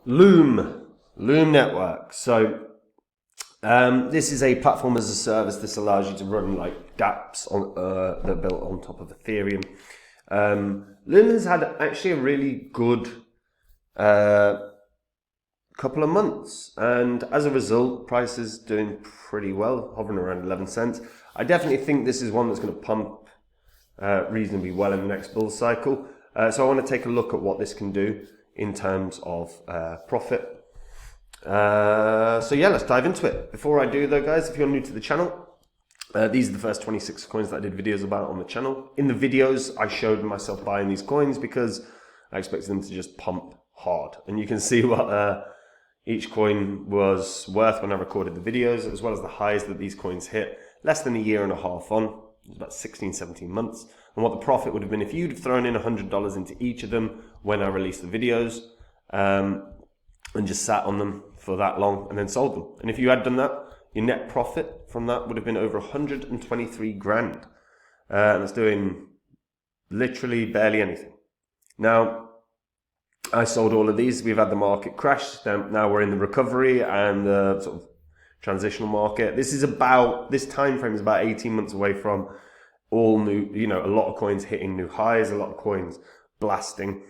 Loom Network. So this is a platform as a service. This allows you to run like dApps on that are built on top of Ethereum. Loom has had actually a really good couple of months, and as a result, price is doing pretty well, hovering around 11 cents. I definitely think this is one that's going to pump reasonably well in the next bull cycle. So I want to take a look at what this can do in terms of profit. So yeah, let's dive into it. Before I do though, guys, if you're new to the channel, these are the first 26 coins that I did videos about on the channel. In the videos, I showed myself buying these coins because I expected them to just pump hard. And you can see what each coin was worth when I recorded the videos, as well as the highs that these coins hit less than a year and a half on. It was about 16, 17 months. And what the profit would have been if you'd have thrown in $100 into each of them when I released the videos, and just sat on them for that long and then sold them. And if you had done that, your net profit from that would have been over 123 grand. And it's doing literally barely anything. Now, I sold all of these. We've had the market crash. Now we're in the recovery and the sort of transitional market. This time frame is about 18 months away from all new, a lot of coins hitting new highs, a lot of coins blasting.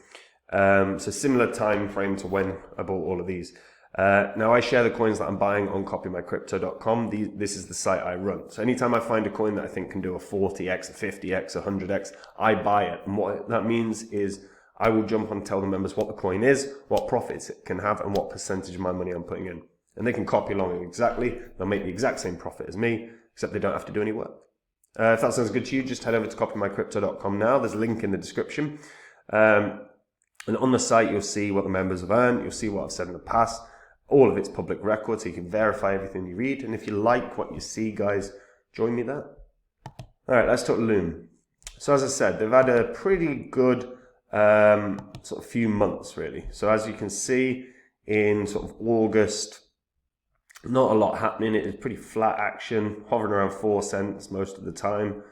So similar time frame to when I bought all of these. Now I share the coins that I'm buying on copymycrypto.com. This is the site I run. So anytime I find a coin that I think can do a 40x, a 50x, a 100x, I buy it. And what that means is I will jump on and tell the members what the coin is, what profits it can have, and what percentage of my money I'm putting in. And they can copy along exactly. They'll make the exact same profit as me, except they don't have to do any work. If that sounds good to you, just head over to copymycrypto.com now. There's a link in the description. And on the site, you'll see what the members have earned. You'll see what I've said in the past. All of it's public record, so you can verify everything you read. And if you like what you see, guys, join me there. All right, let's talk Loom. So as I said, they've had a pretty good sort of few months, really. So as you can see, in sort of August, not a lot happening. It is pretty flat action, hovering around 4 cents most of the time.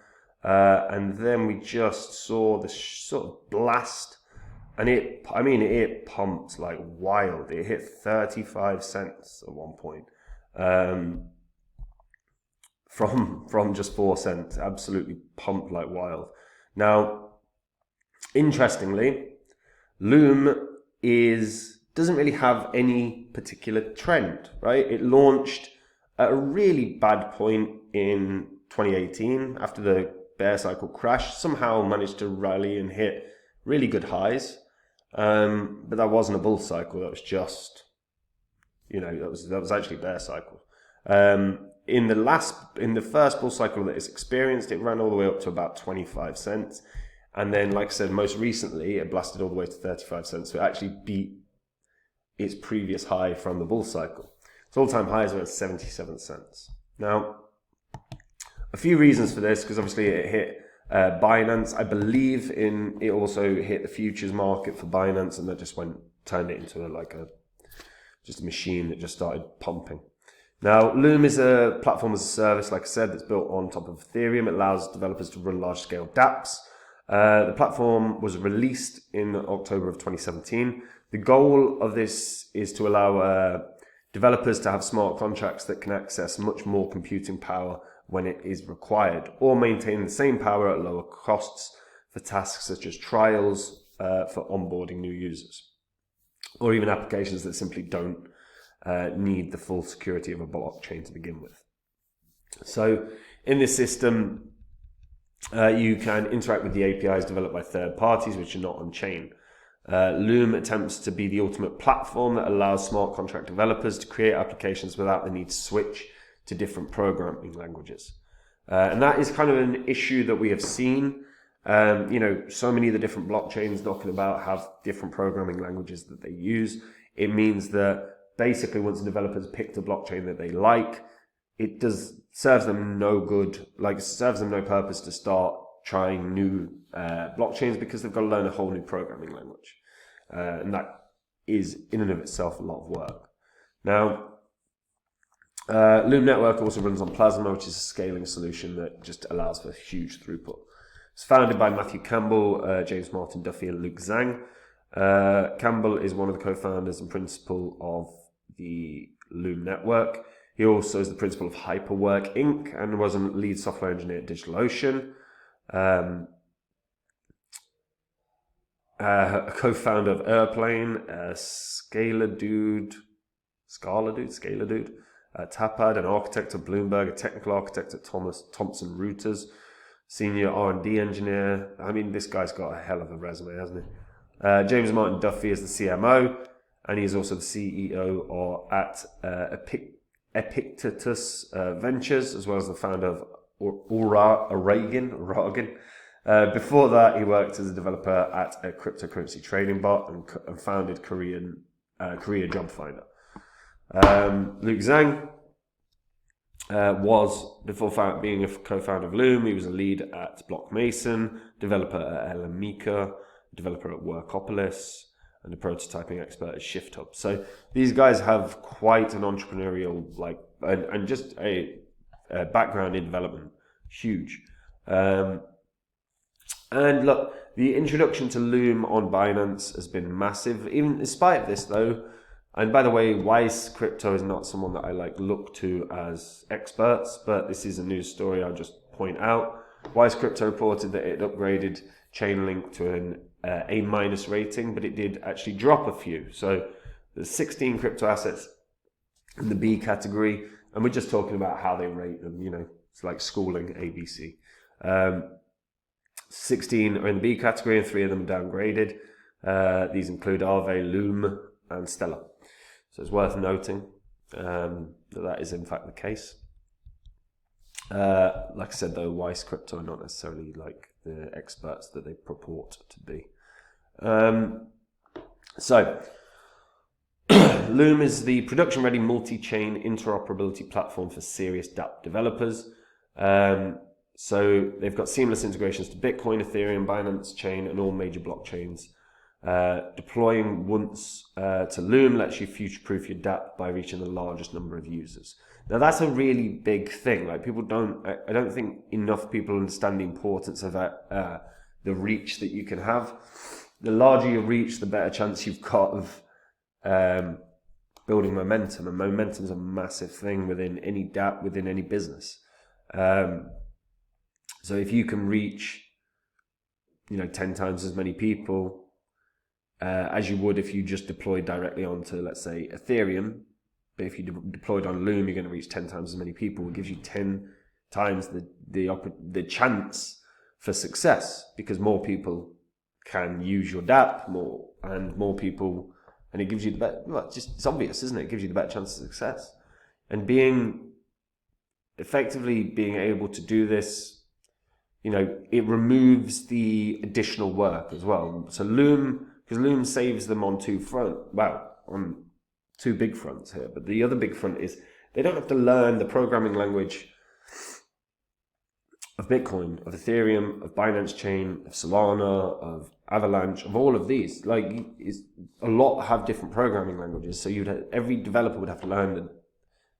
And then we just saw this sort of blast. And it pumped like wild. It hit 35 cents at one point. From just 4 cents. Absolutely pumped like wild. Now, interestingly, Loom doesn't really have any particular trend, right? It launched at a really bad point in 2018 after the bear cycle crash. Somehow managed to rally and hit really good highs. But that wasn't a bull cycle. That was just, that was actually a bear cycle. In the first bull cycle that it's experienced, it ran all the way up to about 25 cents. And then, like I said, most recently, it blasted all the way to 35 cents. So it actually beat its previous high from the bull cycle. Its all-time highs were at 77 cents. Now, a few reasons for this, because obviously it hit Binance. I believe it also hit the futures market for Binance, and that just turned it into just a machine that just started pumping. Now, Loom is a platform as a service, like I said, that's built on top of Ethereum. It allows developers to run large-scale dApps. The platform was released in October of 2017. The goal of this is to allow developers to have smart contracts that can access much more computing power when it is required, or maintain the same power at lower costs for tasks such as trials for onboarding new users, or even applications that simply don't need the full security of a blockchain to begin with. So in this system, you can interact with the APIs developed by third parties, which are not on chain. Loom attempts to be the ultimate platform that allows smart contract developers to create applications without the need to switch to different programming languages. And that is kind of an issue that we have seen. So many of the different blockchains knocking about have different programming languages that they use. It means that basically once a developer's picked a blockchain that they like, it serves them no good, serves them no purpose to start trying new blockchains, because they've got to learn a whole new programming language. And that is in and of itself a lot of work. Now, Loom Network also runs on Plasma, which is a scaling solution that just allows for huge throughput. It's founded by Matthew Campbell, James Martin Duffy, and Luke Zhang. Campbell is one of the co-founders and principal of the Loom Network. He also is the principal of Hyperwork Inc. and was a lead software engineer at DigitalOcean. A co-founder of Airplane, Scalar Dude, Tapad, an architect at Bloomberg, a technical architect at Thomson Reuters, senior R&D engineer. I mean, this guy's got a hell of a resume, hasn't he? James Martin Duffy is the CMO, and he's also the CEO at Epictetus Ventures, as well as the founder of Aragon. Before that, he worked as a developer at a cryptocurrency trading bot and founded Korea Job Finder. Luke Zhang was, before being a co-founder of Loom, he was a lead at Block Mason, developer at Elamica, developer at Workopolis, and a prototyping expert at ShiftHub. So these guys have quite an entrepreneurial, and just a background in development, huge. And look, the introduction to Loom on Binance has been massive. Even in spite of this, though, and by the way, Weiss Crypto is not someone that I look to as experts, but this is a news story I'll just point out. Weiss Crypto reported that it upgraded Chainlink to an A- rating, but it did actually drop a few. So there's 16 crypto assets in the B category, and we're just talking about how they rate them. It's like schooling, ABC. 16 are in the B category, and 3 of them are downgraded. These include Aave, Loom, and Stellar. So it's worth noting that is in fact the case. Like I said, though, Weiss Crypto are not necessarily like the experts that they purport to be. So Loom is the production-ready multi-chain interoperability platform for serious dApp developers. So they've got seamless integrations to Bitcoin, Ethereum, Binance Chain, and all major blockchains. Deploying once to Loom lets you future-proof your dApp by reaching the largest number of users. Now that's a really big thing. I don't think enough people understand the importance of that, the reach that you can have. The larger your reach, the better chance you've got of building momentum, and momentum is a massive thing within any dApp, within any business. So if you can reach, 10 times as many people as you would if you just deployed directly onto, let's say, Ethereum, but if you deployed on Loom, you're going to reach 10 times as many people. It gives you 10 times the chance for success, because more people can use your dApp, more people, and it gives you the better. Well, it's obvious, isn't it? It gives you the better chance of success, and effectively being able to do this. It removes the additional work as well. So because Loom saves them on on two big fronts here. But the other big front is they don't have to learn the programming language of Bitcoin, of Ethereum, of Binance Chain, of Solana, of Avalanche, of all of these. A lot have different programming languages. So every developer would have to learn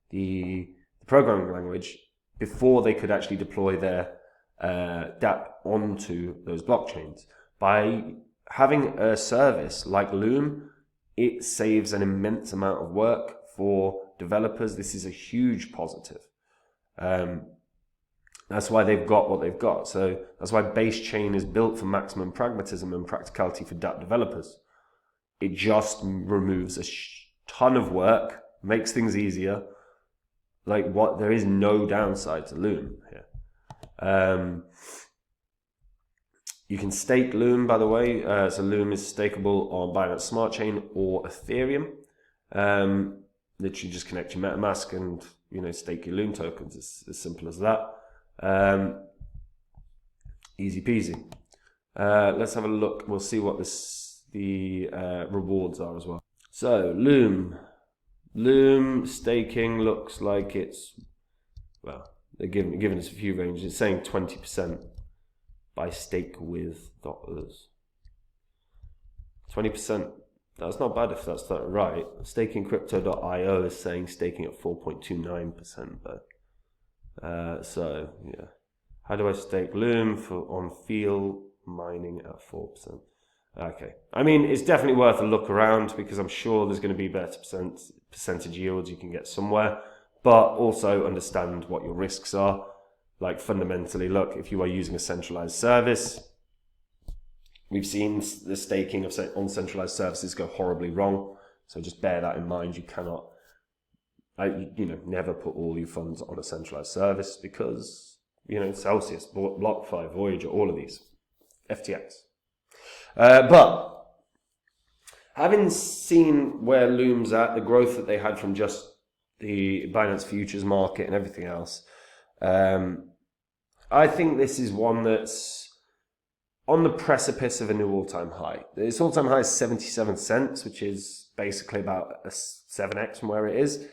the programming language before they could actually deploy their dApp onto those blockchains. By having a service like Loom, it saves an immense amount of work for developers. This is a huge positive. That's why they've got what they've got. So that's why Base Chain is built for maximum pragmatism and practicality for dApp developers. It just removes a ton of work, makes things easier. There is no downside to Loom here. You can stake Loom, by the way. So Loom is stakeable on Binance Smart Chain or Ethereum. Literally just connect your MetaMask and stake your Loom tokens. It's as simple as that. Easy peasy. Let's have a look. We'll see what the rewards are as well. So Loom staking looks like it's, they're giving us a few ranges. It's saying 20% by stake with dollars. 20%. That's not bad if that's not right. Stakingcrypto.io is saying staking at 4.29%, but so yeah. How do I stake Loom on field mining at 4%? Okay. I mean, it's definitely worth a look around because I'm sure there's going to be better percentage yields you can get somewhere, but also understand what your risks are. Like fundamentally, look, if you are using a centralized service, we've seen the staking of on centralized services go horribly wrong. So just bear that in mind. You cannot, never put all your funds on a centralized service because, Celsius, BlockFi, Voyager, all of these, FTX. But having seen where Loom's at, the growth that they had from just the Binance Futures market and everything else, I think this is one that's on the precipice of a new all-time high. Its all-time high is 77 cents, which is basically about a 7x from where it is.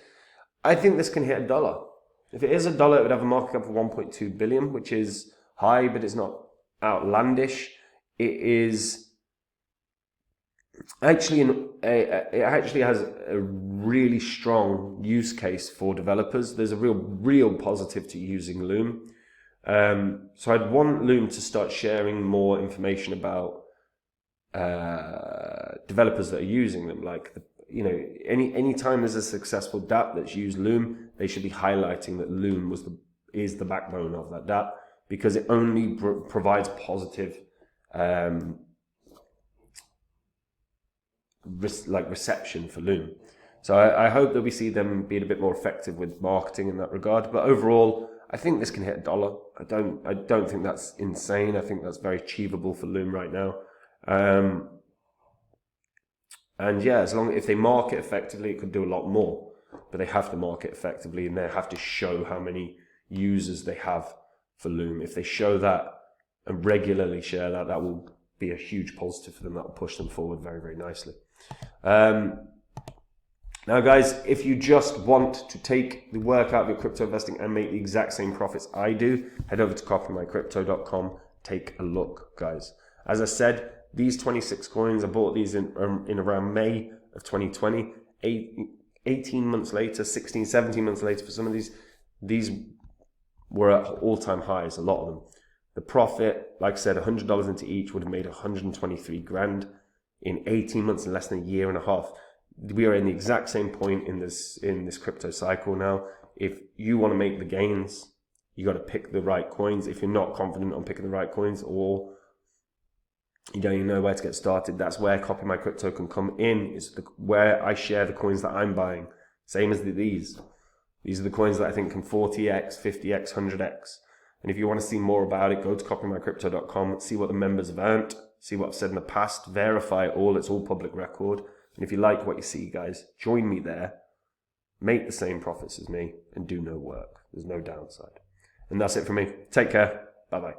I think this can hit $1. If it is $1, it would have a market cap of 1.2 billion, which is high, but it's not outlandish. It is actually it actually has a really strong use case for developers. There's a real positive to using Loom. So I'd want Loom to start sharing more information about developers that are using them. Like, any time there's a successful dApp that's used Loom, they should be highlighting that Loom is the backbone of that dApp, because it only provides positive reception for Loom. So I hope that we see them being a bit more effective with marketing in that regard. But overall, I think this can hit $1. I don't think that's insane. I think that's very achievable for Loom right now. And yeah, if they market effectively, it could do a lot more. But they have to market effectively, and they have to show how many users they have for Loom. If they show that and regularly share that, that will be a huge positive for them. That will push them forward very, very nicely. Now, guys, if you just want to take the work out of your crypto investing and make the exact same profits I do, head over to copymycrypto.com. Take a look, guys. As I said, these 26 coins, I bought these in around May of 2020. 18 months later, 16, 17 months later for some of these were at all-time highs, a lot of them. The profit, like I said, $100 into each would have made 123 grand in 18 months, in less than a year and a half. We are in the exact same point in this crypto cycle now. If you want to make the gains, you got to pick the right coins. If you're not confident on picking the right coins, or you don't even know where to get started, that's where Copy My Crypto can come in. Is where I share the coins that I'm buying. Same as these. These are the coins that I think can 40x, 50x, 100x. And if you want to see more about it, go to copymycrypto.com, see what the members have earned, see what I've said in the past, verify it all. It's all public record. And if you like what you see, guys, join me there, make the same profits as me, and do no work. There's no downside. And that's it from me. Take care. Bye-bye.